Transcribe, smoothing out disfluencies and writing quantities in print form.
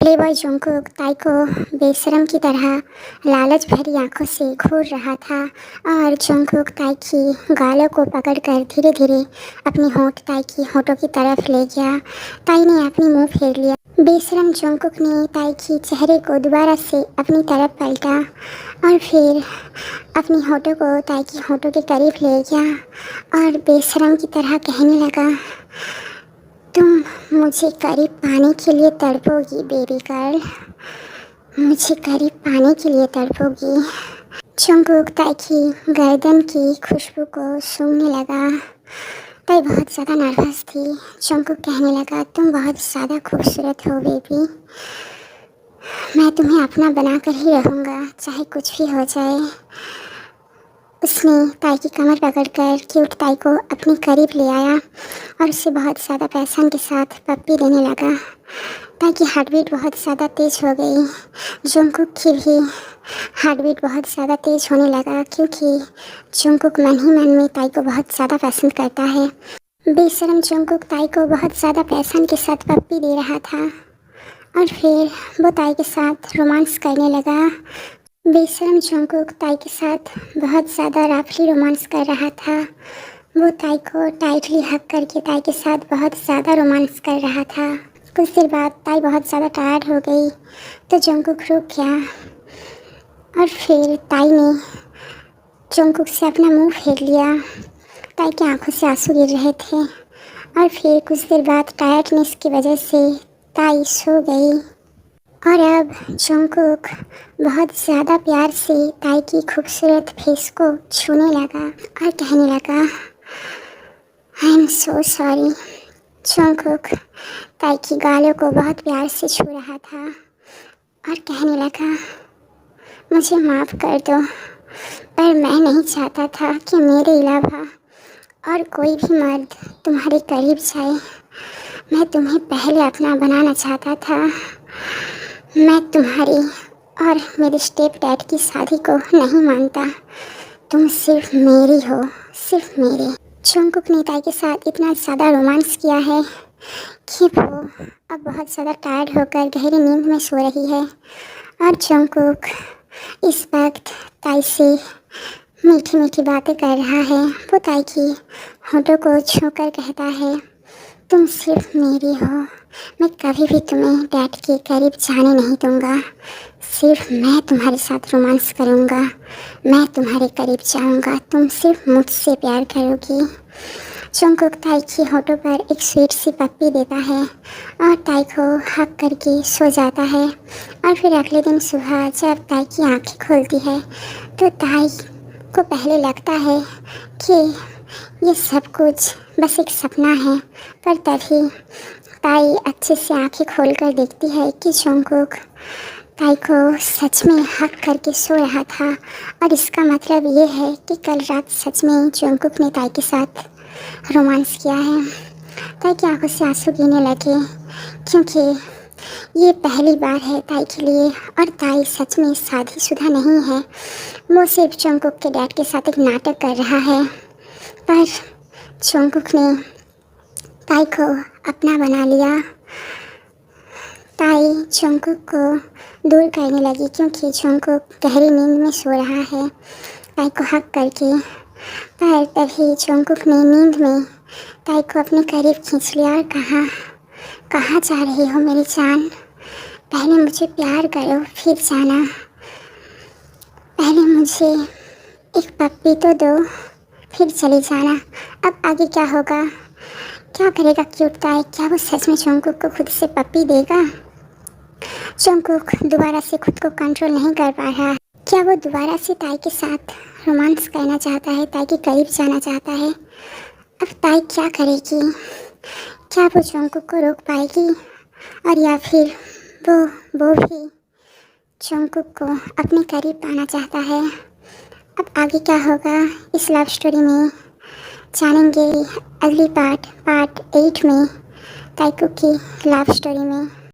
Play boy Jungkook ताई को बेशरम की तरह लालच भरी आंखों से घूर रहा था और जंगकुक ताई की गालों को पकड़कर धीरे धीरे अपनी होंठ ताई की होंठों की तरफ ले गया। ताई ने अपनी मुंह फेर लिया। बेशरम जंगकुक ने ताई की चेहरे को दोबारा से अपनी तरफ पलटा और फिर अपनी होंठों को ताई की होंठों के करीब ले गया और बेशरम की तरह कहने लगा, तुम मुझे करीब पाने के लिए तड़पोगी बेबी गर्ल, मुझे करीब पाने के लिए तड़पोगी। जंगकुक ताई की गर्दन की खुशबू को सूंघने लगा। ताई बहुत ज़्यादा नर्वस थी। जंगकुक कहने लगा, तुम बहुत ज़्यादा खूबसूरत हो बेबी, मैं तुम्हें अपना बनाकर ही रहूँगा चाहे कुछ भी हो जाए। उसने ताई की कमर पकड़कर क्यूट ताई को अपने करीब ले आया और उसे बहुत ज़्यादा पैशन के साथ पप्पी देने लगा। ताई की हार्ट बीट बहुत ज़्यादा तेज़ हो गई। जंगकुक की भी हार्ट बीट बहुत ज़्यादा तेज़ होने लगा क्योंकि जंगकुक मन ही मन में ताई को बहुत ज़्यादा पसंद करता है। बेशरम जंगकुक ताई को बहुत ज़्यादा पैशन के साथ पप्पी दे रहा था और फिर वो ताई के साथ रोमांस करने लगा। बेशरम जंगकुक ताई के साथ बहुत ज़्यादा रफली रोमांस कर रहा था। वो ताई को टाइटली हग करके ताई के साथ बहुत ज़्यादा रोमांस कर रहा था। कुछ देर बाद ताई बहुत ज़्यादा टायर्ड हो गई तो जंगकुक रुक गया और फिर ताई ने जंगकुक से अपना मुंह फेर लिया। ताई की आंखों से आंसू गिर रहे थे और फिर कुछ देर बाद टायर्डनेस की वजह से ताई सो गई। और अब जंगकुक बहुत ज़्यादा प्यार से ताई की खूबसूरत फेस को छूने लगा और कहने लगा, I am so sorry. Jungkook ताई की गालों को बहुत प्यार से छू रहा था और कहने लगा, मुझे माफ़ कर दो, पर मैं नहीं चाहता था कि मेरे अलावा और कोई भी मर्द तुम्हारे करीब जाए। मैं तुम्हें पहले अपना बनाना चाहता था। मैं तुम्हारी और मेरे स्टेप डैड की शादी को नहीं मानता। तुम सिर्फ मेरी हो, सिर्फ मेरी। जंगकुक ने ताई के साथ इतना ज़्यादा रोमांस किया है कि वो अब बहुत ज़्यादा टायर्ड होकर गहरी नींद में सो रही है और जंगकुक इस वक्त ताई से मीठी मीठी बातें कर रहा है। वो ताई की होंठों को छूकर कहता है, तुम सिर्फ मेरी हो, मैं कभी भी तुम्हें डैड के करीब जाने नहीं दूंगा। सिर्फ मैं तुम्हारे साथ रोमांस करूंगा, मैं तुम्हारे करीब जाऊंगा, तुम सिर्फ मुझसे प्यार करोगी। जंगकुक ताई की होंठों पर एक स्वीट सी पप्पी देता है और ताई को हक करके सो जाता है। और फिर अगले दिन सुबह जब ताई की आंखें खुलती है तो ताई को पहले लगता है कि ये सब कुछ बस एक सपना है, पर तभी ताई अच्छे से आंखें खोलकर देखती है कि जंगकुक ताई को सच में हक करके सो रहा था। और इसका मतलब ये है कि कल रात सच में जंगकुक ने ताई के साथ रोमांस किया है। ताई की आंखों से आंसू गिरने लगे क्योंकि ये पहली बार है ताई के लिए और ताई सच में शादीशुदा नहीं है। वो सिर्फ जंगकुक के डैड के साथ एक नाटक कर रहा है। पर जंगकुक ने ताई को अपना बना लिया। ताई जंगकुक को दूर करने लगी क्योंकि जंगकुक गहरी नींद में सो रहा है ताई को हक करके। पर तभी जंगकुक ने नींद में ताई को अपने करीब खींच लिया और कहा, कहाँ जा रही हो मेरी जान? पहले मुझे प्यार करो फिर जाना। पहले मुझे एक पप्पी तो दो फिर चली जाना। अब आगे क्या होगा? क्या करेगा क्यूट ताई? क्या वो सच में जंगकुक को खुद से पप्पी देगा? जंगकुक दोबारा से खुद को कंट्रोल नहीं कर पा रहा। क्या वो दोबारा से ताई के साथ रोमांस करना चाहता है, ताई के करीब जाना चाहता है? अब ताई क्या करेगी? क्या वो जंगकुक को रोक पाएगी और या फिर वो भी जंगकुक को अपने करीब पाना चाहता है? अब आगे क्या होगा इस लव स्टोरी में जानेंगे अगली पार्ट 8 में ताइको की लव स्टोरी में।